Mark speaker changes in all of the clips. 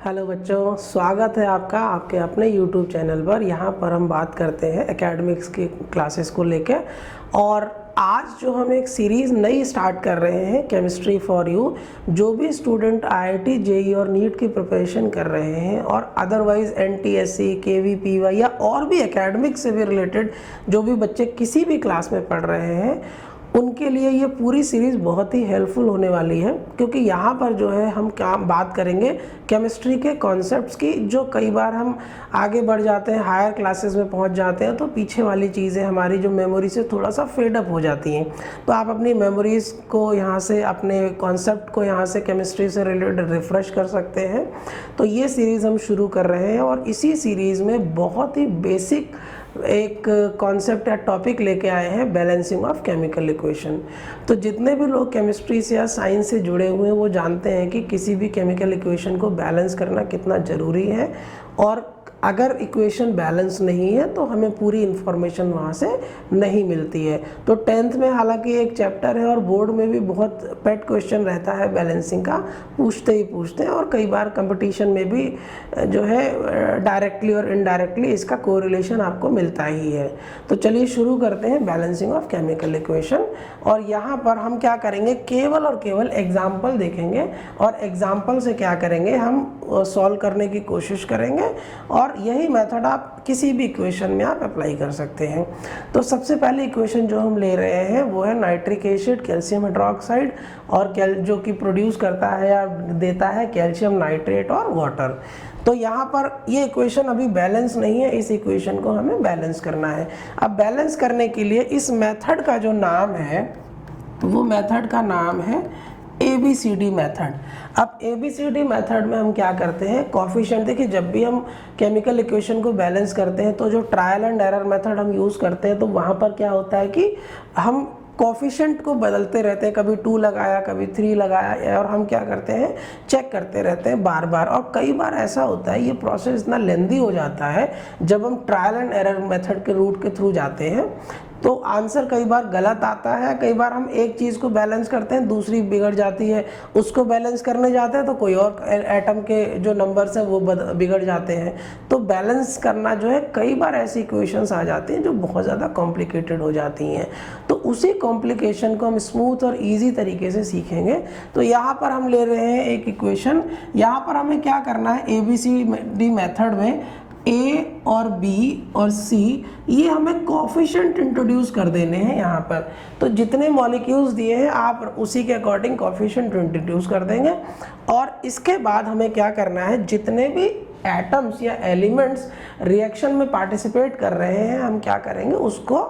Speaker 1: Hello बच्चों, स्वागत है आपका आपके अपने YouTube चैनल पर। यहाँ पर हम बात करते हैं एकेडमिक्स की क्लासेस को लेके। और आज जो हम एक सीरीज़ नई स्टार्ट कर रहे हैं, केमिस्ट्री फॉर यू। जो भी स्टूडेंट IIT JEE और नीट की प्रिपरेशन कर रहे हैं और अदरवाइज़ NTSC KVPY या और भी एकेडमिक्स से भी रिलेटेड जो भी बच्चे किसी भी क्लास में पढ़ रहे हैं, उनके लिए ये पूरी सीरीज़ बहुत ही हेल्पफुल होने वाली है। क्योंकि यहाँ पर जो है हम क्या बात करेंगे केमिस्ट्री के कॉन्सेप्ट्स की, जो कई बार हम आगे बढ़ जाते हैं, हायर क्लासेस में पहुँच जाते हैं तो पीछे वाली चीज़ें हमारी जो मेमोरी से थोड़ा सा फेड अप हो जाती हैं। तो आप अपनी मेमोरीज़ को यहाँ से, अपने कॉन्सेप्ट को यहाँ से केमिस्ट्री से रिलेटेड रिफ़्रेश कर सकते हैं। तो ये सीरीज़ हम शुरू कर रहे हैं और इसी सीरीज़ में बहुत ही बेसिक एक कॉन्सेप्ट या टॉपिक लेके आए हैं, बैलेंसिंग ऑफ केमिकल इक्वेशन। तो जितने भी लोग केमिस्ट्री से या साइंस से जुड़े हुए हैं वो जानते हैं कि किसी भी केमिकल इक्वेशन को बैलेंस करना कितना ज़रूरी है, और अगर इक्वेशन बैलेंस नहीं है तो हमें पूरी इन्फॉर्मेशन वहाँ से नहीं मिलती है। तो 10th में हालांकि एक चैप्टर है और बोर्ड में भी बहुत पेट क्वेश्चन रहता है बैलेंसिंग का, पूछते ही पूछते हैं, और कई बार कंपटीशन में भी जो है डायरेक्टली और इनडायरेक्टली इसका कोरिलेशन आपको मिलता ही है। तो चलिए शुरू करते हैं बैलेंसिंग ऑफ केमिकल इक्वेशन। और यहाँ पर हम क्या करेंगे, केवल और केवल एग्जाम्पल देखेंगे और एग्जाम्पल से क्या करेंगे, हम सॉल्व करने की कोशिश करेंगे। और यही मेथड आप किसी भी इक्वेशन में आप अप्लाई कर सकते हैं। तो सबसे पहले इक्वेशन जो हम ले रहे हैं वो है नाइट्रिक एसिड, कैल्शियम हाइड्रोक्साइड, और जो कि प्रोड्यूस करता है या देता है कैल्शियम नाइट्रेट और वाटर। तो यहाँ पर ये इक्वेशन अभी बैलेंस नहीं है, इस इक्वेशन को हमें बैलेंस करना है। अब बैलेंस करने के लिए इस मेथड का जो नाम है वो मेथड का नाम है ABCD मेथड। अब ABCD मेथड में हम क्या करते हैं, कॉफिशिएंट, देखिए जब भी हम केमिकल इक्वेशन को बैलेंस करते हैं तो जो ट्रायल एंड एरर मेथड हम यूज़ करते हैं तो वहाँ पर क्या होता है कि हम कॉफिशिएंट को बदलते रहते हैं, कभी 2 लगाया कभी 3 लगाया, और हम क्या करते हैं, चेक करते रहते हैं बार बार। और कई बार ऐसा होता है, ये प्रोसेस इतना लेंदी हो जाता है जब हम ट्रायल एंड एरर मेथड के रूट के थ्रू जाते हैं, तो आंसर कई बार गलत आता है। कई बार हम एक चीज़ को बैलेंस करते हैं, दूसरी बिगड़ जाती है, उसको बैलेंस करने जाते हैं तो कोई और एटम के जो नंबर्स हैं वो बिगड़ जाते हैं। तो बैलेंस करना जो है, कई बार ऐसी इक्वेशंस आ जाती हैं जो बहुत ज़्यादा कॉम्प्लिकेटेड हो जाती हैं। तो उसी कॉम्प्लिकेशन को हम स्मूथ और ईजी तरीके से सीखेंगे। तो यहाँ पर हम ले रहे हैं एक इक्वेशन। यहाँ पर हमें क्या करना है, ABCD मेथड में A और B और C ये हमें कोफिशिएंट इंट्रोड्यूस कर देने हैं यहाँ पर। तो जितने मॉलिक्यूल्स दिए हैं आप उसी के अकॉर्डिंग कोफिशिएंट इंट्रोड्यूस कर देंगे। और इसके बाद हमें क्या करना है, जितने भी एटम्स या एलिमेंट्स रिएक्शन में पार्टिसिपेट कर रहे हैं हम क्या करेंगे, उसको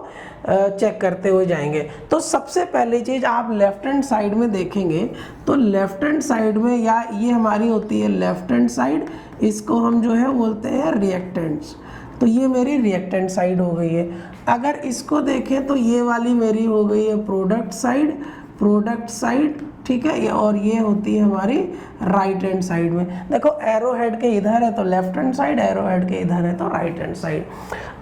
Speaker 1: चेक करते हुए जाएंगे। तो सबसे पहली चीज़ आप लेफ्ट हैंड साइड में देखेंगे तो लेफ्ट हैंड साइड में, या ये हमारी होती है लेफ्ट हैंड साइड, इसको हम जो है बोलते हैं रिएक्टेंट्स। तो ये मेरी रिएक्टेंट साइड हो गई है। अगर इसको देखें तो ये वाली मेरी हो गई है प्रोडक्ट साइड, ठीक है। और ये होती है हमारी राइट हैंड साइड में। देखो एरो हेड के इधर है तो left hand side, arrow head के इधर है तो राइट हैंड साइड।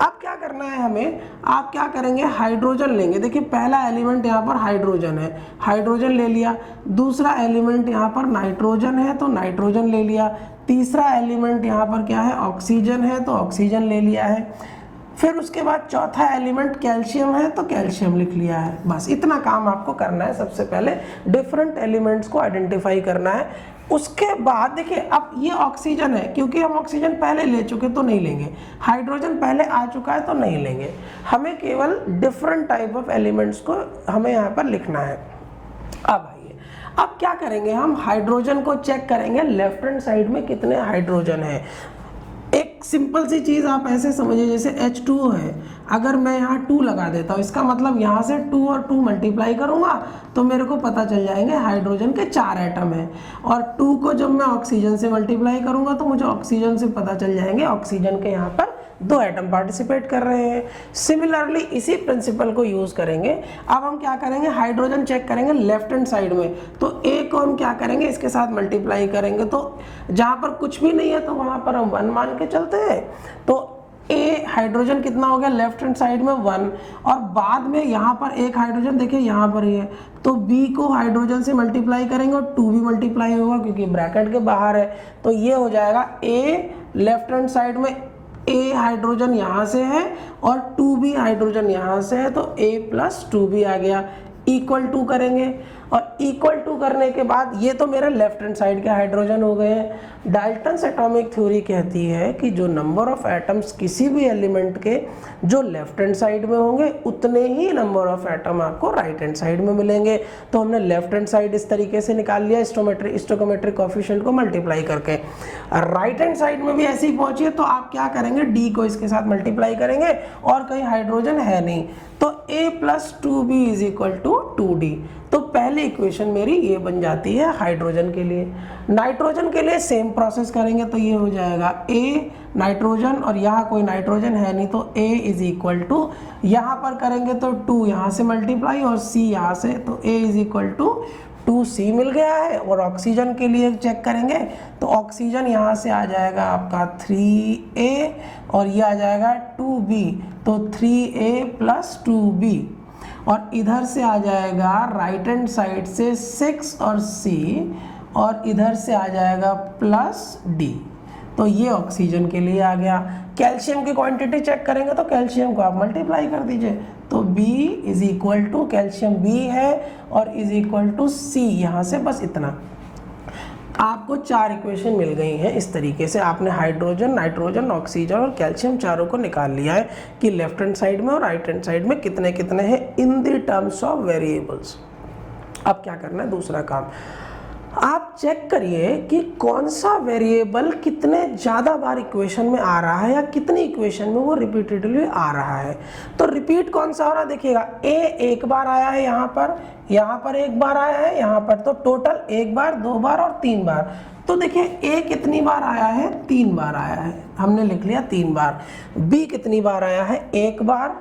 Speaker 1: अब क्या करना है हमें, आप क्या करेंगे, हाइड्रोजन लेंगे। देखिए पहला एलिमेंट यहाँ पर हाइड्रोजन है, हाइड्रोजन ले लिया। दूसरा एलिमेंट यहाँ पर नाइट्रोजन है तो नाइट्रोजन ले लिया। तीसरा एलिमेंट यहाँ पर क्या है, ऑक्सीजन है तो ऑक्सीजन ले लिया है। फिर उसके बाद चौथा एलिमेंट कैल्शियम है तो कैल्शियम लिख लिया है। बस इतना काम आपको करना है। सबसे पहले डिफरेंट एलिमेंट्स को आइडेंटिफाई करना है। उसके बाद देखिए अब ये ऑक्सीजन है, क्योंकि हम ऑक्सीजन पहले ले चुके तो नहीं लेंगे, हाइड्रोजन पहले आ चुका है तो नहीं लेंगे। हमें केवल डिफरेंट टाइप ऑफ एलिमेंट्स को हमें यहाँ पर लिखना है। अब क्या करेंगे, हम हाइड्रोजन को चेक करेंगे लेफ्ट हैंड साइड में कितने हाइड्रोजन है। एक सिंपल सी चीज़ आप ऐसे समझिए, जैसे H2 है, अगर मैं यहाँ 2 लगा देता हूँ, इसका मतलब यहाँ से 2 और 2 मल्टीप्लाई करूँगा तो मेरे को पता चल जाएंगे हाइड्रोजन के 4 एटम हैं। और 2 को जब मैं ऑक्सीजन से मल्टीप्लाई करूँगा तो मुझे ऑक्सीजन से पता चल जाएंगे ऑक्सीजन के यहाँ पर 2 एटम पार्टिसिपेट कर रहे हैं। सिमिलरली इसी प्रिंसिपल को यूज़ करेंगे। अब हम क्या करेंगे, हाइड्रोजन चेक करेंगे लेफ्ट हैंड साइड में, तो A को हम क्या करेंगे, इसके साथ मल्टीप्लाई करेंगे। तो जहाँ पर कुछ भी नहीं है तो वहाँ पर हम 1 मान के चलते हैं। तो ए हाइड्रोजन कितना हो गया लेफ्ट हैंड साइड में 1, और बाद में यहाँ पर एक हाइड्रोजन देखिए यहाँ पर ही है, तो बी को हाइड्रोजन से मल्टीप्लाई करेंगे और 2 भी मल्टीप्लाई होगा क्योंकि ब्रैकेट के बाहर है, तो ये हो जाएगा ए लेफ्ट हैंड साइड में ए हाइड्रोजन यहाँ से है और 2 भी हाइड्रोजन यहाँ से है, तो ए प्लस 2 भी आ गया, इक्वल टू करेंगे, और इक्वल टू करने के बाद ये तो मेरे लेफ्ट हैंड साइड के हाइड्रोजन हो गए हैं। डाल्टन्स एटॉमिक थ्योरी कहती है कि जो नंबर ऑफ एटम्स किसी भी एलिमेंट के जो लेफ्ट हैंड साइड में होंगे उतने ही नंबर ऑफ एटम आपको राइट हैंड साइड में मिलेंगे। तो हमने लेफ्ट हैंड साइड इस तरीके से निकाल लिया स्टोइकोमेट्रिक कोएफिशिएंट को मल्टीप्लाई करके। राइट हैंड साइड में भी ऐसे ही पहुंची है तो आप क्या करेंगे, डी को इसके साथ मल्टीप्लाई करेंगे और कहीं हाइड्रोजन है नहीं, तो a plus 2b is equal to 2d। तो पहली इक्वेशन मेरी ये बन जाती है हाइड्रोजन के लिए। नाइट्रोजन के लिए सेम प्रोसेस करेंगे तो ये हो जाएगा a नाइट्रोजन, और यहाँ कोई नाइट्रोजन है नहीं तो a इज इक्वल टू, यहाँ पर करेंगे तो 2 यहाँ से मल्टीप्लाई और c यहाँ से, तो a is equal to 2c मिल गया है। और ऑक्सीजन के लिए चेक करेंगे तो ऑक्सीजन यहाँ से आ जाएगा आपका 3a और ये आ जाएगा 2b, तो 3a प्लस 2b, और इधर से आ जाएगा राइट हैंड साइड से 6 और c, और इधर से आ जाएगा प्लस d, तो ये ऑक्सीजन के लिए आ गया। कैल्शियम की क्वांटिटी चेक करेंगे तो कैल्शियम को आप मल्टीप्लाई कर दीजिए, तो B is equal to calcium B है और इज इक्वल टू C, यहाँ से बस इतना। आपको 4 इक्वेशन मिल गई हैं। इस तरीके से आपने हाइड्रोजन, नाइट्रोजन, ऑक्सीजन और कैल्शियम चारों को निकाल लिया है कि लेफ्ट हैंड साइड में और राइट हैंड साइड में कितने कितने हैं in the terms of variables. अब क्या करना है, दूसरा काम आप चेक करिए कि कौन सा वेरिएबल कितने ज़्यादा बार इक्वेशन में आ रहा है या कितनी इक्वेशन में वो रिपीटेडली आ रहा है। तो रिपीट कौन सा हो रहा है, देखिएगा a एक बार आया है, यहाँ पर एक बार आया है, यहाँ पर, तो टोटल 1 बार, 2 बार और 3 बार। तो देखिए a कितनी बार आया है, 3 बार आया है, हमने लिख लिया 3 बार। b कितनी बार आया है, 1 बार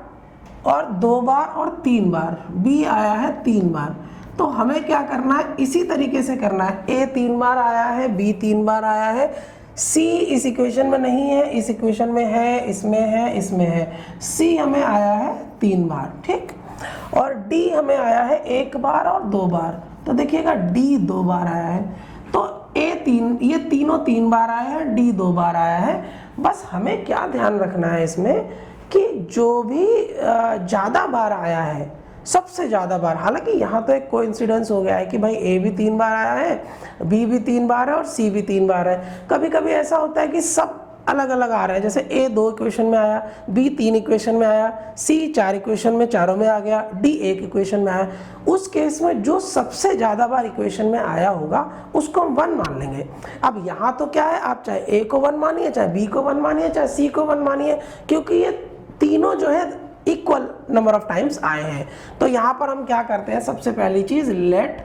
Speaker 1: और 2 बार और 3 बार, b आया है 3 बार। तो हमें क्या करना है, इसी तरीके से करना है। a 3 बार आया है, b 3 बार आया है, c इस इक्वेशन में नहीं है, इस इक्वेशन में है, इसमें है, इसमें है, c हमें आया है 3 बार, ठीक, और d हमें आया है 1 बार और 2 बार। तो देखिएगा d 2 बार आया है, तो ये तीनों 3 बार आया है, d 2 बार आया है। बस हमें क्या ध्यान रखना है इसमें कि जो भी ज़्यादा बार आया है, सबसे ज़्यादा बार, हालांकि यहाँ तो एक कोइंसिडेंस हो गया है कि भाई a भी 3 बार आया है, b भी 3 बार है और c भी 3 बार है। कभी कभी ऐसा होता है कि सब अलग अलग आ रहे हैं, जैसे a 2 इक्वेशन में आया, b 3 इक्वेशन में आया, c 4 इक्वेशन में चारों में आ गया, d 1 इक्वेशन में आया। उस केस में जो सबसे ज़्यादा बार इक्वेशन में आया होगा उसको हम 1 मान लेंगे। अब यहाँ तो क्या है, आप चाहे a को 1 मानिए, चाहे b को 1 मानिए, चाहे c को 1 मानिए, क्योंकि ये तीनों जो है इक्वल नंबर ऑफ टाइम्स आए हैं। तो यहाँ पर हम क्या करते हैं, सबसे पहली चीज लेट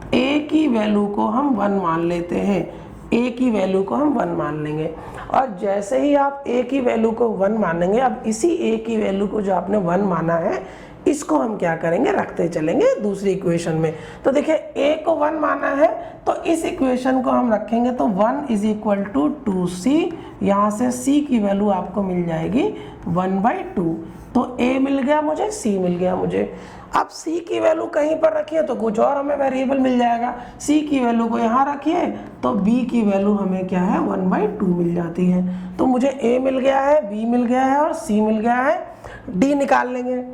Speaker 1: a की वैल्यू को हम 1 मान लेते हैं, a की वैल्यू को हम 1 मान लेंगे, और जैसे ही आप a की वैल्यू को 1 मानेंगे, अब इसी a की वैल्यू को जो आपने 1 माना है इसको हम क्या करेंगे, रखते चलेंगे दूसरी इक्वेशन में। तो देखिए a को 1 माना है तो इस इक्वेशन को हम रखेंगे, तो 1 इज इक्वल टू 2c, यहाँ से c की वैल्यू आपको मिल जाएगी 1/2। तो a मिल गया मुझे, c मिल गया मुझे। अब c की वैल्यू कहीं पर रखिए तो कुछ और हमें वेरिएबल मिल जाएगा, c की वैल्यू को यहाँ रखिए तो b की वैल्यू हमें क्या है 1/2 मिल जाती है। तो मुझे a मिल गया है, b मिल गया है और c मिल गया है, d निकाल लेंगे।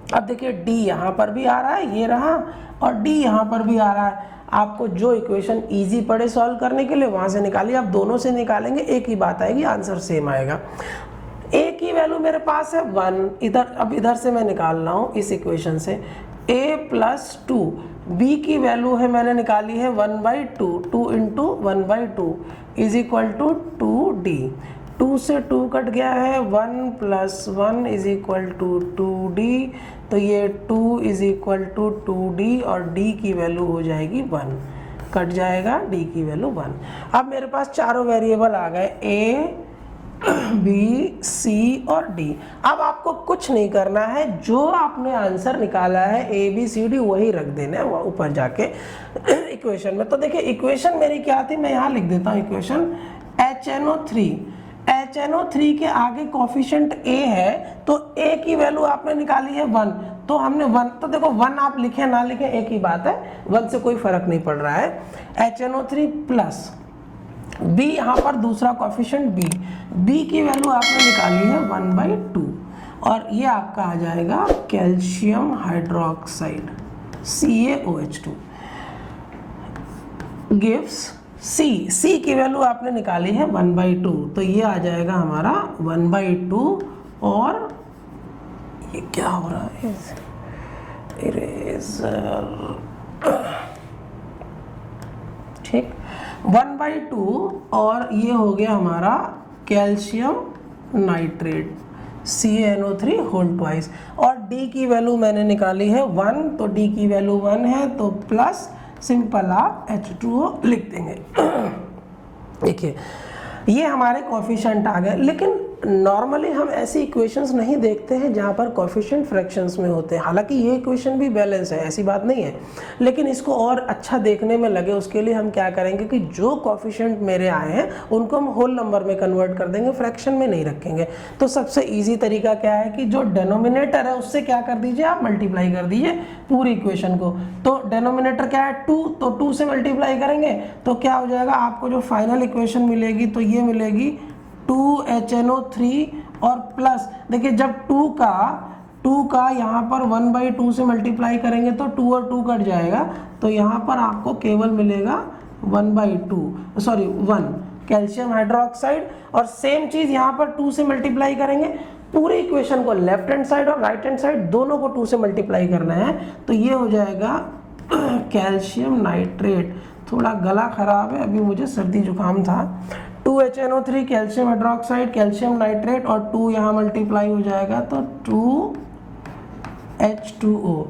Speaker 1: अब देखिए d यहाँ पर भी आ रहा है, ये रहा, और d यहाँ पर भी आ रहा है। आपको जो इक्वेशन इजी पड़े सॉल्व करने के लिए वहाँ से निकालिए, आप दोनों से निकालेंगे एक ही बात आएगी, आंसर सेम आएगा। a की वैल्यू मेरे पास है 1, इधर, अब इधर से मैं निकाल रहा हूँ इस इक्वेशन से a प्लस 2, b की वैल्यू है मैंने निकाली है 1/2, 2 into 1/2 is equal to 2d, 2 से 2 कट गया है, 1 plus 1 is equal to 2d, तो ये 2 इज इक्वल टू 2d और d की वैल्यू हो जाएगी 1, कट जाएगा d की वैल्यू 1। अब मेरे पास चारों वेरिएबल आ गए a, b, c और d। अब आपको कुछ नहीं करना है, जो आपने आंसर निकाला है a b c d वही रख देना है ऊपर जाके इक्वेशन में। तो देखिए इक्वेशन मेरी क्या थी, मैं यहाँ लिख देता हूँ इक्वेशन HNO3। HNO3 के आगे कोफिशिएंट A है, तो A की वैल्यू आपने निकाली है 1, तो हमने 1, तो देखो 1 आप लिखें ना लिखें एक ही बात है, 1 से कोई फर्क नहीं पड़ रहा है। HNO3 प्लस B, यहाँ पर दूसरा कोफिशिएंट B की वैल्यू आपने निकाली है 1/2, और ये आपका आ जाएगा calcium hydroxide CaOH2 gives C की वैल्यू आपने निकाली है 1/2, तो ये आ जाएगा हमारा 1/2, और ये क्या हो रहा है, इरेजर, ठीक, 1/2, और ये हो गया हमारा calcium nitrate CaNO3 whole twice, और D की वैल्यू मैंने निकाली है 1, तो D की वैल्यू 1 है, तो प्लस सिंपल आप H2O लिख देंगे। देखिए ये हमारे कोफिशिएंट आ गए, लेकिन नॉर्मली हम ऐसी इक्वेशंस नहीं देखते हैं जहाँ पर कोफिशिएंट फ्रैक्शंस में होते हैं। हालांकि ये इक्वेशन भी बैलेंस है, ऐसी बात नहीं है, लेकिन इसको और अच्छा देखने में लगे उसके लिए हम क्या करेंगे कि जो कोफिशिएंट मेरे आए हैं उनको हम होल नंबर में कन्वर्ट कर देंगे, फ्रैक्शन में नहीं रखेंगे। तो सबसे ईजी तरीका क्या है कि जो डेनोमिनेटर है उससे क्या कर दीजिए, आप मल्टीप्लाई कर दीजिए पूरी इक्वेशन को। तो डेनोमिनेटर क्या है 2, तो 2 से मल्टीप्लाई करेंगे तो क्या हो जाएगा, आपको जो फाइनल इक्वेशन मिलेगी तो ये मिलेगी 2HNO3, और प्लस देखिए जब 2 का यहाँ पर 1/2 से मल्टीप्लाई करेंगे तो 2 और 2 कट जाएगा, तो यहाँ पर आपको केवल मिलेगा 1 कैल्शियम हाइड्रोक्साइड, और सेम चीज़ यहाँ पर 2 से मल्टीप्लाई करेंगे, पूरी इक्वेशन को लेफ्ट हैंड साइड और राइट हैंड साइड दोनों को 2 से मल्टीप्लाई करना है, तो ये हो जाएगा कैल्शियम नाइट्रेट। थोड़ा गला खराब है, अभी मुझे सर्दी जुकाम था। 2HNO3 calcium hydroxide calcium nitrate, और 2 यहाँ मल्टीप्लाई हो जाएगा तो 2H2O।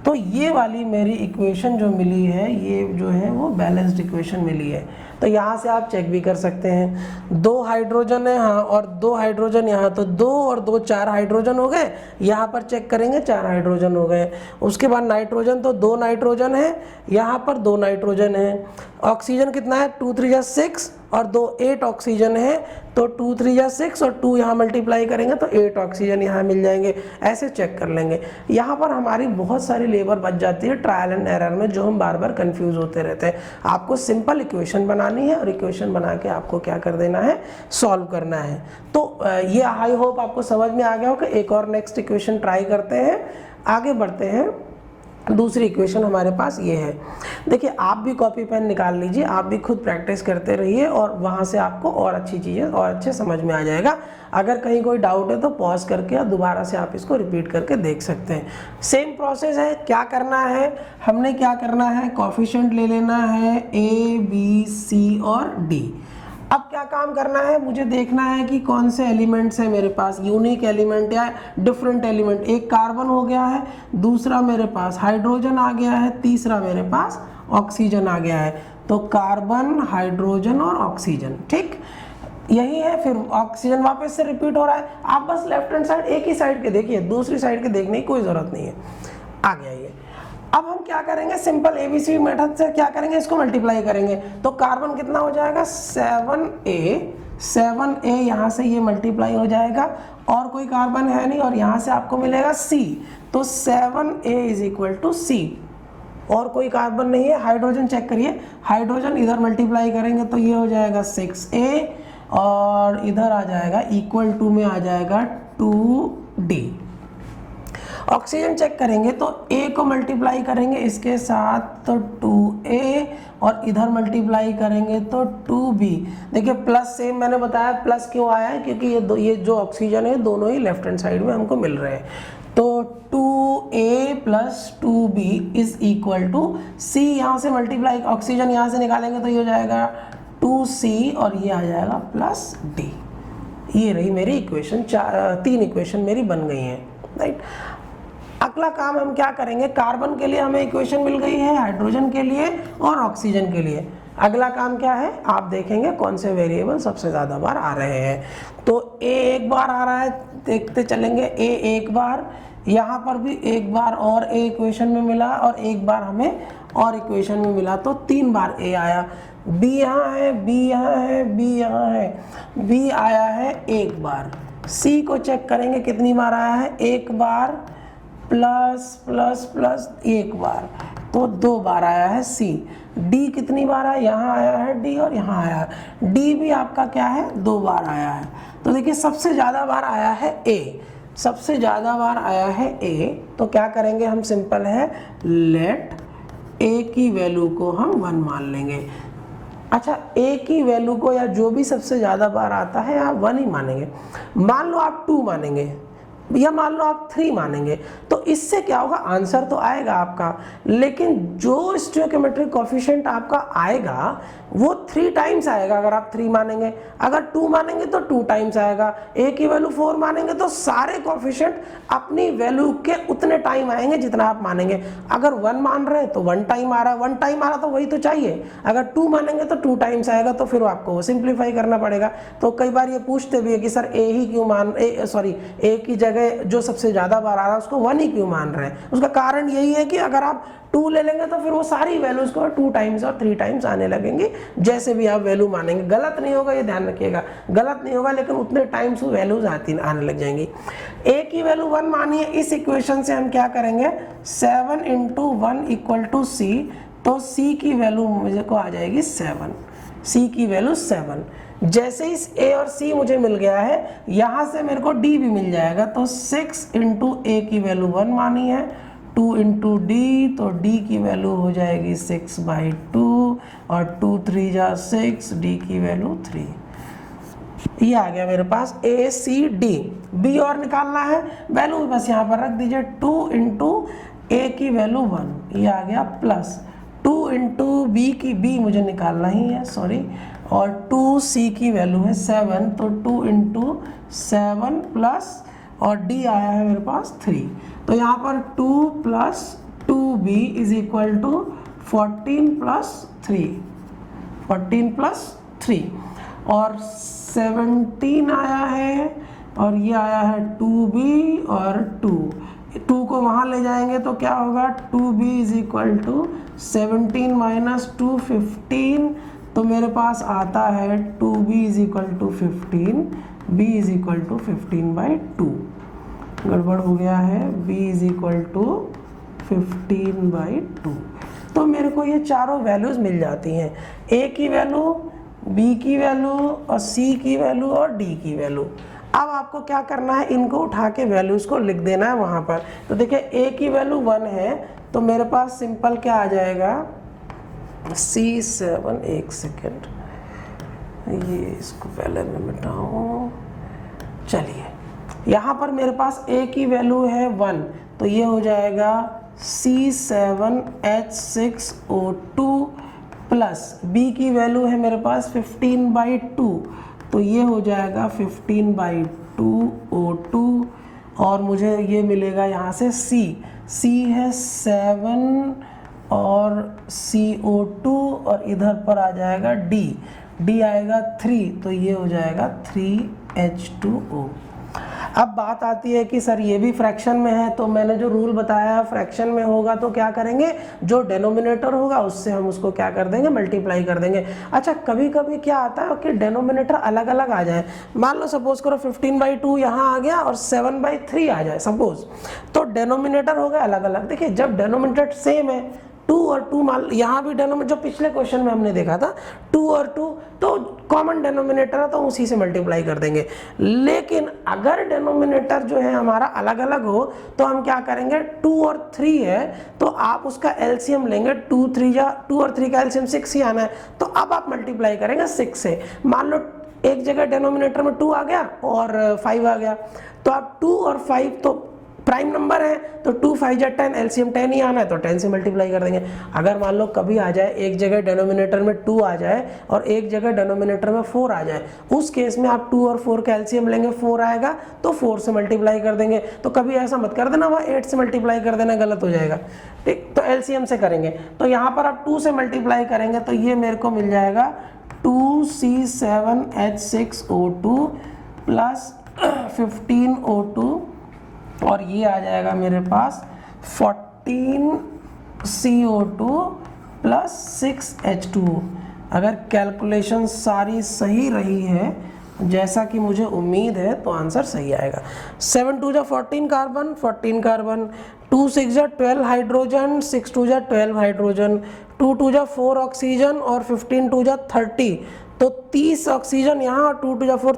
Speaker 1: तो ये वाली मेरी इक्वेशन जो मिली है, ये जो है वो बैलेंस्ड इक्वेशन मिली है। तो यहाँ से आप चेक भी कर सकते हैं, 2 हाइड्रोजन है हाँ, और 2 हाइड्रोजन यहाँ, तो 2 और 2 4 हाइड्रोजन हो गए। यहाँ पर चेक करेंगे 4 हाइड्रोजन हो गए। उसके बाद नाइट्रोजन, तो 2 नाइट्रोजन है, यहाँ पर 2 नाइट्रोजन है। ऑक्सीजन कितना है, 2 3 जा 6 और 2 8 ऑक्सीजन है, तो 2 3 जा 6 और 2 यहाँ मल्टीप्लाई करेंगे तो 8 ऑक्सीजन यहाँ मिल जाएंगे। ऐसे चेक कर लेंगे। यहाँ पर हमारी बहुत सारी लेबर बच जाती है ट्रायल एंड एरर में, जो हम बार बार कंफ्यूज होते रहते हैं। आपको सिंपल इक्वेशन बनानी है और इक्वेशन बना के आपको क्या कर देना है, सॉल्व करना है। तो ये आई होप आपको समझ में आ गया हो कि एक और नेक्स्ट इक्वेशन ट्राई करते हैं, आगे बढ़ते हैं। दूसरी इक्वेशन हमारे पास ये है। देखिए आप भी कॉपी पेन निकाल लीजिए, आप भी खुद प्रैक्टिस करते रहिए, और वहाँ से आपको और अच्छी चीज़ें और अच्छे समझ में आ जाएगा। अगर कहीं कोई डाउट है तो पॉज करके और दोबारा से आप इसको रिपीट करके देख सकते हैं। सेम प्रोसेस है। क्या करना है, हमने क्या करना है, कोफिशिएंट ले लेना है A, B, C और D। अब क्या काम करना है, मुझे देखना है कि कौन से एलिमेंट्स हैं मेरे पास, यूनिक एलिमेंट या डिफरेंट एलिमेंट। एक कार्बन हो गया है, दूसरा मेरे पास हाइड्रोजन आ गया है, तीसरा मेरे पास ऑक्सीजन आ गया है। तो कार्बन, हाइड्रोजन और ऑक्सीजन, ठीक यही है। फिर ऑक्सीजन वापस से रिपीट हो रहा है। आप बस लेफ्ट हैंड साइड एक ही साइड के देखिए, दूसरी साइड के देखने की कोई ज़रूरत नहीं है। आ गया ये। अब हम क्या करेंगे, सिंपल ABC मेथड से क्या करेंगे, इसको मल्टीप्लाई करेंगे। तो कार्बन कितना हो जाएगा 7A यहाँ से ये मल्टीप्लाई हो जाएगा, और कोई कार्बन है नहीं, और यहाँ से आपको मिलेगा C, तो 7A is equal to C। और कोई कार्बन नहीं है। हाइड्रोजन चेक करिए, हाइड्रोजन इधर मल्टीप्लाई करेंगे तो ये हो जाएगा 6A, और इधर आ जाएगा इक्वल टू में आ जाएगा 2D। ऑक्सीजन चेक करेंगे तो A को मल्टीप्लाई करेंगे इसके साथ तो 2A, और इधर मल्टीप्लाई करेंगे तो 2B। देखिए प्लस सेम मैंने बताया, प्लस क्यों आया है, क्योंकि ये जो ऑक्सीजन है दोनों ही लेफ्ट हैंड साइड में हमको मिल रहे हैं। तो 2A plus 2B is equal to C, यहाँ से मल्टीप्लाई ऑक्सीजन यहाँ से निकालेंगे तो ये हो जाएगा 2C, और ये आ जाएगा प्लस D। ये रही मेरी इक्वेशन, 3 इक्वेशन मेरी बन गई हैं, राइट। अगला काम हम क्या करेंगे, कार्बन के लिए हमें इक्वेशन मिल गई है, हाइड्रोजन के लिए और ऑक्सीजन के लिए। अगला काम क्या है, आप देखेंगे कौन से वेरिएबल सबसे ज़्यादा बार आ रहे हैं। तो A एक बार आ रहा है, देखते चलेंगे। A एक बार, यहाँ पर भी एक बार और A इक्वेशन में मिला, और एक बार हमें और इक्वेशन में मिला, तो 3 बार A आया। बी यहाँ है, बी यहाँ है, बी यहाँ है, बी आया है एक बार। सी को चेक करेंगे कितनी बार आया है, एक बार प्लस प्लस प्लस एक बार, तो 2 बार आया है सी। डी कितनी बार आया, यहाँ आया है डी और यहाँ आया है, डी भी आपका क्या है 2 बार आया है। तो देखिए सबसे ज़्यादा बार आया है ए, सबसे ज़्यादा बार आया है ए, तो क्या करेंगे हम, सिंपल है, लेट ए की वैल्यू को हम 1 मान लेंगे। अच्छा, ए की वैल्यू को या जो भी सबसे ज़्यादा बार आता है आप 1 ही मानेंगे। मान लो आप 2 मानेंगे या मान लो आप 3 मानेंगे, तो इससे क्या होगा, आंसर तो आएगा आपका, लेकिन जो स्टोइकियोमेट्रिक कोएफिशिएंट आपका आएगा वो 3 टाइम्स आएगा अगर आप 3 मानेंगे। अगर 2 मानेंगे तो 2 टाइम्स आएगा। ए की वैल्यू 4 मानेंगे तो सारे कोएफिशिएंट अपनी वैल्यू के उतने टाइम आएंगे जितना आप मानेंगे। अगर 1 मान रहे हैं तो 1 टाइम आ रहा है, 1 टाइम आ रहा तो वही तो चाहिए। अगर 2 मानेंगे तो 2 टाइम्स आएगा, तो फिर आपको वो सिंप्लीफाई करना पड़ेगा। तो कई बार ये पूछते भी है कि सर ए ही क्यों मान, ए की जगह जो सबसे ज़्यादा बार आ रहा है उसको 1 ही क्यों मान रहे हैं। उसका कारण यही है कि अगर आप 2 ले लेंगे तो फिर वो सारी वैल्यूज को 2 टाइम्स और 3 टाइम्स आने लगेंगे, जैसे भी आप वैल्यू मानेंगे। गलत नहीं होगा, ये ध्यान रखिएगा, गलत नहीं होगा, लेकिन उतने टाइम्स वो वैल्यूज आने लग जाएंगी। ए की वैल्यू 1 मानी है, इस इक्वेशन से हम क्या करेंगे, 7 × 1 = c, तो c की वैल्यू मुझे को आ जाएगी 7, c की वैल्यू 7। जैसे इस a और c मुझे मिल गया है, यहाँ से मेरे को d भी मिल जाएगा, तो 6 × a की वैल्यू 1 मानी है, 2 × d, तो d की वैल्यू हो जाएगी 6/2 और 2 3 जा 6, d की वैल्यू 3। ये आ गया मेरे पास a c d। b और निकालना है, वैल्यू बस यहाँ पर रख दीजिए, 2 × a की वैल्यू 1, ये आ गया प्लस 2 × b की, b मुझे निकालना ही है, सॉरी, और 2c की वैल्यू है 7, तो 2 × 7 प्लस और d आया है मेरे पास 3, तो यहाँ पर 2 + 2b = 14 + 3, 14 + 3 और 17 आया है, और ये आया है 2b और 2 को वहाँ ले जाएंगे तो क्या होगा, 2b = 17 - 2 15, तो मेरे पास आता है 2b = 15, b = 15/2। गड़बड़ हो गया है, b = 15/2। तो मेरे को ये चारों वैल्यूज़ मिल जाती हैं, a की वैल्यू, b की वैल्यू और c की वैल्यू और d की वैल्यू। अब आपको क्या करना है, इनको उठा के वैल्यूज़ को लिख देना है वहाँ पर। तो देखिए a की वैल्यू 1 है, तो मेरे पास सिंपल क्या आ जाएगा, C7, एक सेकेंड, ये इसको पहले मैं मिटाऊँ। चलिए, यहाँ पर मेरे पास a की वैल्यू है 1, तो ये हो जाएगा C7H6O2 प्लस b की वैल्यू है मेरे पास 15/2, तो ये हो जाएगा 15/2 O2, और मुझे ये मिलेगा यहाँ से c है 7 और CO2, और इधर पर आ जाएगा d आएगा 3, तो ये हो जाएगा 3H2O। अब बात आती है कि सर ये भी फ्रैक्शन में है, तो मैंने जो रूल बताया फ्रैक्शन में होगा तो क्या करेंगे, जो डेनोमिनेटर होगा उससे हम उसको क्या कर देंगे, मल्टीप्लाई कर देंगे। अच्छा, कभी कभी क्या आता है कि डेनोमिनेटर अलग अलग आ जाए, मान लो सपोज करो 15/2 यहाँ आ गया और 7/3 आ जाए सपोज, तो डेनोमिनेटर हो गया अलग अलग। देखिए जब डेनोमिनेटर सेम है, 2 और 2 मान, यहाँ भी डेनोमिनेटर जो पिछले क्वेश्चन में हमने देखा था 2 और 2, तो कॉमन डेनोमिनेटर है तो उसी से मल्टीप्लाई कर देंगे। लेकिन अगर डेनोमिनेटर जो है हमारा अलग अलग हो तो हम क्या करेंगे, 2 और 3 है तो आप उसका एलसीएम लेंगे, 2 और 3 का एलसीएम 6 ही आना है, तो अब आप मल्टीप्लाई करेंगे 6 से। मान लो एक जगह डेनोमिनेटर में 2 आ गया और 5 आ गया, तो आप 2 और 5 तो प्राइम नंबर है, तो 2 5 जा 10, एलसीएम 10 ही आना है, तो 10 से मल्टीप्लाई कर देंगे। अगर मान लो कभी आ जाए एक जगह डेनोमिनेटर में 2 आ जाए और एक जगह डेनोमिनेटर में 4 आ जाए, उस केस में आप 2 और 4 का एलसीएम लेंगे, 4 आएगा तो 4 से मल्टीप्लाई कर देंगे। तो कभी ऐसा मत कर देना वहाँ 8 से मल्टीप्लाई कर देना, गलत हो जाएगा, ठीक। तो एलसीएम से करेंगे, तो यहाँ पर आप 2 से मल्टीप्लाई करेंगे तो ये मेरे को मिल जाएगा 2C7H6O2 प्लस 15O2, और ये आ जाएगा मेरे पास 14CO2 प्लस 6H2O। अगर कैलकुलेशन सारी सही रही है जैसा कि मुझे उम्मीद है तो आंसर सही आएगा। 7 2 जा 14 कार्बन, 14 कार्बन, 2 6 जा 12 हाइड्रोजन, 6 2 जा 12 हाइड्रोजन, 2 2 जा 4 ऑक्सीजन और 15 2 जा 30, तो 30 ऑक्सीजन यहाँ और 2 2 जा 4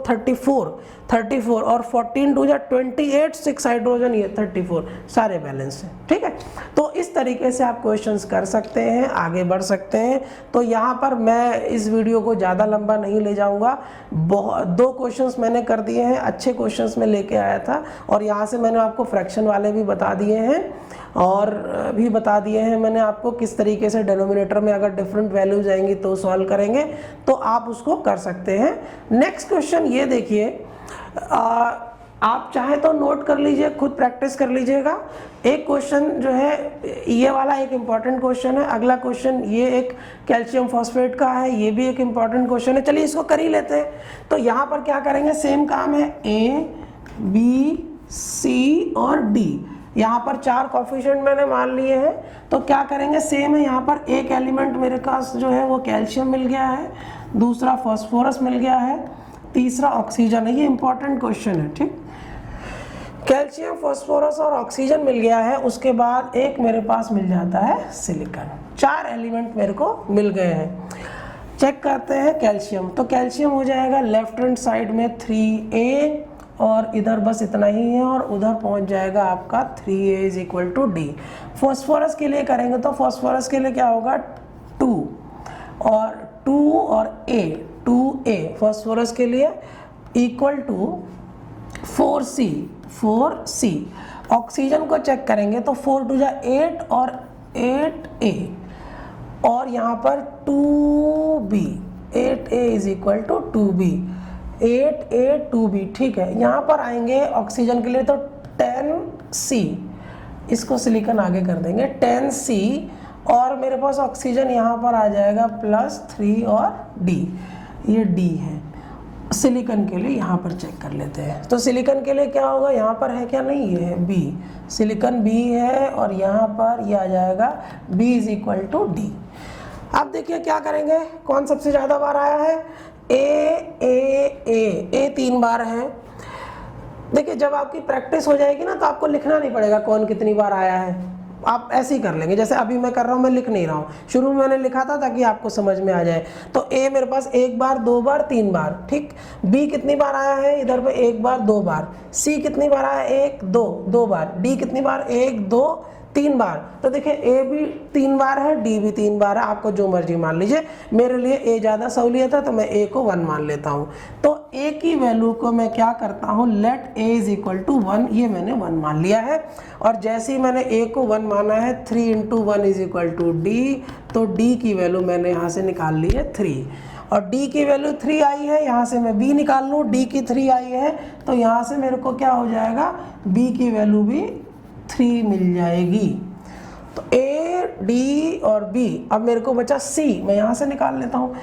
Speaker 1: 34 और 14 2 जा 28, 6 हाइड्रोजन, ये 34, सारे बैलेंस हैं। ठीक है, तो इस तरीके से आप क्वेश्चंस कर सकते हैं, आगे बढ़ सकते हैं। तो यहाँ पर मैं इस वीडियो को ज़्यादा लंबा नहीं ले जाऊँगा, 2 क्वेश्चंस मैंने कर दिए हैं, अच्छे क्वेश्चंस में लेके आया था, और यहाँ से मैंने आपको फ्रैक्शन वाले भी बता दिए हैं और भी बता दिए हैं मैंने आपको किस तरीके से डिनोमिनेटर में अगर डिफरेंट वैल्यूज आएंगी तो सॉल्व करेंगे, तो आप उसको कर सकते हैं। नेक्स्ट क्वेश्चन ये देखिए, आप चाहे तो नोट कर लीजिए, खुद प्रैक्टिस कर लीजिएगा। एक क्वेश्चन जो है ये वाला एक इम्पॉर्टेंट क्वेश्चन है, अगला क्वेश्चन ये एक कैल्शियम फॉस्फेट का है, ये भी एक इम्पॉर्टेंट क्वेश्चन है। चलिए इसको कर ही लेते हैं। तो यहाँ पर क्या करेंगे, सेम काम है, A B C और D, यहाँ पर 4 कोफिशिएंट मैंने मान लिए हैं। तो क्या करेंगे, सेम है, यहाँ पर एक एलिमेंट मेरे पास जो है वो कैल्शियम मिल गया है, दूसरा फास्फोरस मिल गया है, तीसरा ऑक्सीजन है। ये इंपॉर्टेंट क्वेश्चन है, ठीक। कैल्शियम, फास्फोरस और ऑक्सीजन मिल गया है, उसके बाद एक मेरे पास मिल जाता है सिलिकॉन। 4 एलिमेंट मेरे को मिल गए हैं। चेक करते हैं कैल्शियम, तो कैल्शियम हो जाएगा लेफ्ट हैंड साइड में 3A और इधर बस इतना ही है, और उधर पहुंच जाएगा आपका 3A is equal to D। Phosphorus के लिए करेंगे तो फॉस्फोरस के लिए क्या होगा, 2 और A, 2A फॉस्फोरस के लिए इक्वल टू 4C। ऑक्सीजन को चेक करेंगे तो 4 2 जा 8 और 8A, और यहाँ पर 2B, 8A is equal to 2B, 8A 2B। ठीक है, यहाँ पर आएंगे ऑक्सीजन के लिए तो 10C, इसको सिलिकॉन आगे कर देंगे, 10C, और मेरे पास ऑक्सीजन यहाँ पर आ जाएगा +3 और D, ये D है। सिलिकॉन के लिए यहाँ पर चेक कर लेते हैं, तो सिलिकॉन के लिए क्या होगा, यहाँ पर है क्या, नहीं, ये है B, सिलिकॉन B है, और यहाँ पर ये आ जाएगा B is equal to D। अब देखिए क्या करेंगे, कौन सबसे ज़्यादा बार आया है, A 3 बार है। देखिए जब आपकी प्रैक्टिस हो जाएगी ना तो आपको लिखना नहीं पड़ेगा कौन कितनी बार आया है, आप ऐसे ही कर लेंगे जैसे अभी मैं कर रहा हूँ, मैं लिख नहीं रहा हूँ, शुरू में मैंने लिखा था ताकि आपको समझ में आ जाए। तो A मेरे पास 1 बार, 2 बार, 3 बार, ठीक। B कितनी बार आया है, इधर पे 1 बार, 2 बार। C कितनी बार आया है, 1 2 बार। D कितनी बार, 1 2 3 बार। तो देखिए A भी 3 बार है, D भी 3 बार है, आपको जो मर्जी मान लीजिए। मेरे लिए A ज़्यादा सहूलियत है तो मैं A को 1 मान लेता हूँ। तो A की वैल्यू को मैं क्या करता हूँ, let A is equal to 1, ये मैंने 1 मान लिया है। और जैसे ही मैंने A को 1 माना है, 3 × 1 इज इक्वल टू D, तो D की वैल्यू मैंने यहाँ से निकाल ली है 3, और D की वैल्यू 3 आई है, यहाँ से मैं B निकाल लूँ, D की 3 आई है, तो यहाँ से मेरे को क्या हो जाएगा, B की वैल्यू भी 3 मिल जाएगी। तो A, D और B, अब मेरे को बचा C, मैं यहाँ से निकाल लेता हूँ,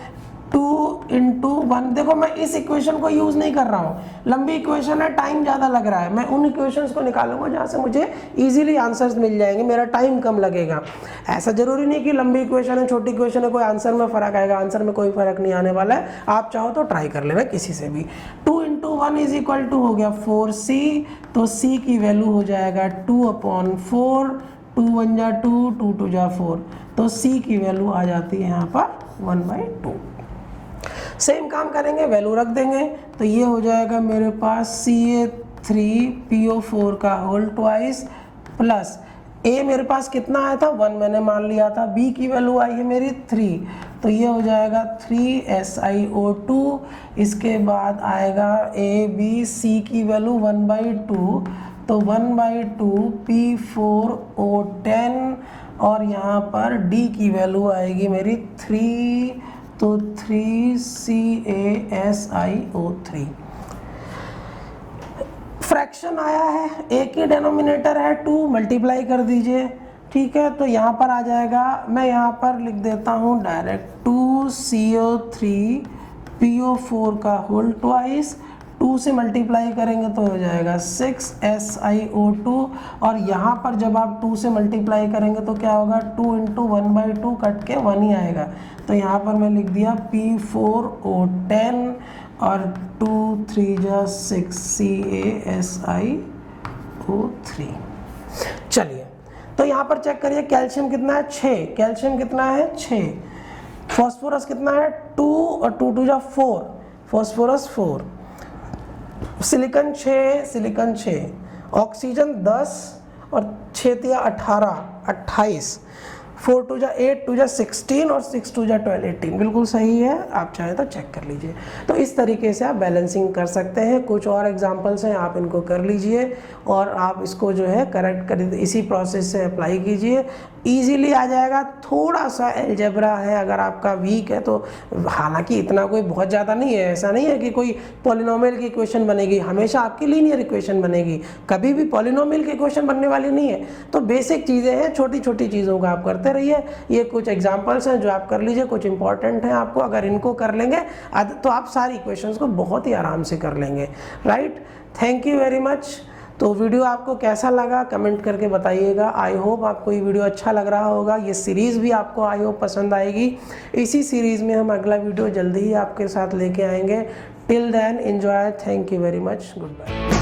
Speaker 1: 2 × 1। देखो मैं इस इक्वेशन को यूज़ नहीं कर रहा हूँ, लंबी इक्वेशन है, टाइम ज़्यादा लग रहा है, मैं उन इक्वेशंस को निकालूंगा जहाँ से मुझे इजीली आंसर्स मिल जाएंगे, मेरा टाइम कम लगेगा। ऐसा ज़रूरी नहीं कि लंबी इक्वेशन है, छोटी इक्वेशन है, कोई आंसर में फ़र्क आएगा, आंसर में कोई फ़र्क नहीं आने वाला है। आप चाहो तो ट्राई कर लेना किसी से भी। 2 × 1 इज इक्वल टू हो गया 4C, तो C की वैल्यू हो जाएगा 2/4, 2 1 जा 2, 2 2 जा 4, तो C की वैल्यू आ जाती है यहाँ पर 1/2। सेम काम करेंगे, वैल्यू रख देंगे, तो ये हो जाएगा मेरे पास Ca3PO4 का होल ट्वाइस प्लस A मेरे पास कितना आया था, 1 मैंने मान लिया था, B की वैल्यू आई है मेरी 3, तो ये हो जाएगा 3SiO2। इसके बाद आएगा ABC की वैल्यू 1/2, तो 1/2 P4O10, और यहाँ पर D की वैल्यू आएगी मेरी 3, तो 3CaSiO3। फ्रैक्शन आया है, एक ही डेनोमिनेटर है 2, मल्टीप्लाई कर दीजिए, ठीक है। तो यहाँ पर आ जाएगा, मैं यहाँ पर लिख देता हूँ डायरेक्ट 2CO3PO4 का होल ट्वाइस, 2 2 से मल्टीप्लाई करेंगे तो हो जाएगा 6SiO2 और यहाँ पर जब आप 2 से मल्टीप्लाई करेंगे तो क्या होगा 2 × 1/2 कट के 1 ही आएगा। तो यहाँ पर मैं लिख दिया P4O10 और 2 3 जा 6 CaSiO3। चलिए तो यहाँ पर चेक करिए कैल्शियम कितना है 6, कैल्शियम कितना है 6, फॉस्फोरस कितना है 2 और 2 2 जा 4, फॉस्फोरस 4, सिलिकॉन 6, सिलिकॉन 6, ऑक्सीजन 10 और 6 तिया 18, 28, 4 2 जा 8, 2 जा 16 और 6 2 जा 12, 18 बिल्कुल सही है। आप चाहें तो चेक कर लीजिए। तो इस तरीके से आप बैलेंसिंग कर सकते हैं। कुछ और एग्जांपल्स हैं, आप इनको कर लीजिए और आप इसको जो है करेक्ट कर इसी प्रोसेस से अप्लाई कीजिए, ईजीली आ जाएगा। थोड़ा सा अलजेब्रा है अगर आपका वीक है तो, हालांकि इतना कोई बहुत ज़्यादा नहीं है, ऐसा नहीं है कि कोई पॉलिनोमियल की इक्वेशन बनेगी, हमेशा आपकी लीनियर इक्वेशन बनेगी, कभी भी पॉलिनोमियल की इक्वेशन बनने वाली नहीं है। तो बेसिक चीज़ें हैं, छोटी छोटी चीज़ों का आप करते रहिए। ये कुछ एग्जांपल्स हैं जो आप कर लीजिए, कुछ इंपॉर्टेंट हैं आपको, अगर इनको कर लेंगे तो आप सारी इक्वेशंस को बहुत ही आराम से कर लेंगे। Right, thank you very much. तो वीडियो आपको कैसा लगा कमेंट करके बताइएगा। आई होप आपको ये वीडियो अच्छा लग रहा होगा, ये सीरीज़ भी आपको आई होप पसंद आएगी। इसी सीरीज़ में हम अगला वीडियो जल्दी ही आपके साथ लेके आएंगे। Till then enjoy, thank you very much, good bye.